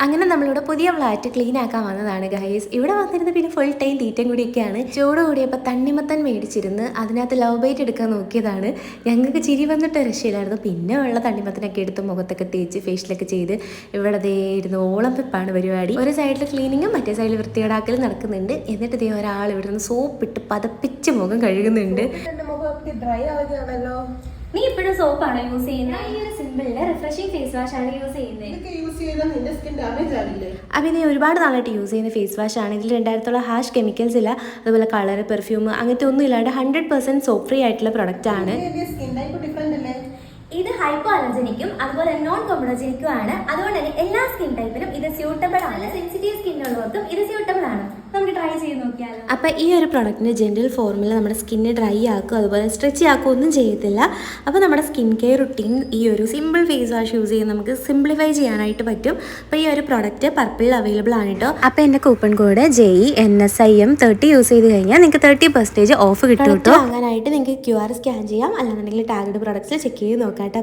അങ്ങനെ നമ്മളിവിടെ പുതിയ ഫ്ലാറ്റ് ക്ലീൻ ആക്കാൻ വന്നതാണ് ഗൈസ്. ഇവിടെ വന്നിരുന്ന് പിന്നെ ഫുൾ ടൈം തീറ്റയും കൂടിയൊക്കെയാണ്. ചൂട് കൂടിയപ്പോൾ തണ്ണിമത്തൻ മേടിച്ചിരുന്ന് അതിനകത്ത് ലവ് ബൈറ്റ് എടുക്കാൻ നോക്കിയതാണ്. ഞങ്ങൾക്ക് ചിരി വന്നിട്ട് രക്ഷയില്ലായിരുന്നു. പിന്നെ ഉള്ള തണ്ണിമത്തനൊക്കെ എടുത്ത് മുഖത്തൊക്കെ തേച്ച് ഫേഷ്യലൊക്കെ ചെയ്ത് ഇവിടെ ദേ ഇരുന്ന് ഓളം വെപ്പാണ് പരിപാടി. ഒരു സൈഡിൽ ക്ലീനിങ്ങും മറ്റേ സൈഡിൽ വൃത്തികേടാക്കലും നടക്കുന്നുണ്ട്. എന്നിട്ട് ദേ ഒരാൾ ഇവിടെ നിന്ന് സോപ്പിട്ട് പതപ്പിച്ച് മുഖം കഴുകുന്നുണ്ട്. ഡ്രൈ ആവുകയാണല്ലോ. നീ ഇപ്പോഴും സോപ്പാണോ യൂസ് ചെയ്യുന്നത്? ഈ ഒരു സിമ്പിളിലെ റിഫ്രഷിംഗ് ഫേസ് വാഷ് ആണ് യൂസ് ചെയ്യുന്നത്. അപ്പം ഇത് ഒരുപാട് നാളായിട്ട് യൂസ് ചെയ്യുന്ന ഫേസ് വാഷ് ആണ്. ഇതിൽ 2000 ഹാഷ് കെമിക്കൽസ് ഇല്ല, അതുപോലെ കളർ, പെർഫ്യൂം അങ്ങനത്തെ ഒന്നും ഇല്ലാണ്ട് 100% സോപ്പ് ഫ്രീ ആയിട്ടുള്ള പ്രൊഡക്റ്റ് ആണ്. ഇത് ഹൈപ്പോ അലർജനിക്കും അതുപോലെ നോൺ കോമഡോജനിക്കും ആണ്. അതുകൊണ്ട് തന്നെ എല്ലാ സ്കിൻ ടൈപ്പിനും ഇത് സ്യൂട്ടബിൾ ആണ്. സെൻസിറ്റീവ് സ്കിൻ ഉള്ളവർക്കും ഇത് സ്യൂട്ടബിൾ ആണ്. നമുക്ക് ട്രൈ ചെയ്ത് നോക്കിയാലോ. അപ്പോൾ ഈ ഒരു പ്രൊഡക്റ്റിന് ജെന്റിൽ ഫോർമുല നമ്മുടെ സ്കിന്നെ ഡ്രൈ ആക്കും, അതുപോലെ സ്ട്രെച്ച് ആക്കും ഒന്നും ചെയ്യത്തില്ല. അപ്പോൾ നമ്മുടെ സ്കിൻ കെയർ റുട്ടീൻ ഈ ഒരു സിമ്പിൾ ഫേസ് വാഷ് യൂസ് ചെയ്ത് നമുക്ക് സിംപ്ലിഫൈ ചെയ്യാനായിട്ട് പറ്റും. അപ്പോൾ ഈ ഒരു പ്രൊഡക്റ്റ് പർപ്പിളിൽ അവൈലബിൾ ആണ് കേട്ടോ. അപ്പോൾ എൻ്റെ കൂപ്പൺ കോഡ് JENSIM 30 യൂസ് ചെയ്ത് കഴിഞ്ഞാൽ നിങ്ങൾക്ക് 30% ഓഫ് കിട്ടും കേട്ടോ. അങ്ങനായിട്ട് നിങ്ങൾക്ക് QR സ്കാൻ ചെയ്യാം, അല്ലാന്നുണ്ടെങ്കിൽ ടാഗഡ് പ്രൊഡക്ട്സിൽ ചെക്ക് ചെയ്ത് നോക്കാം കേട്ടോ.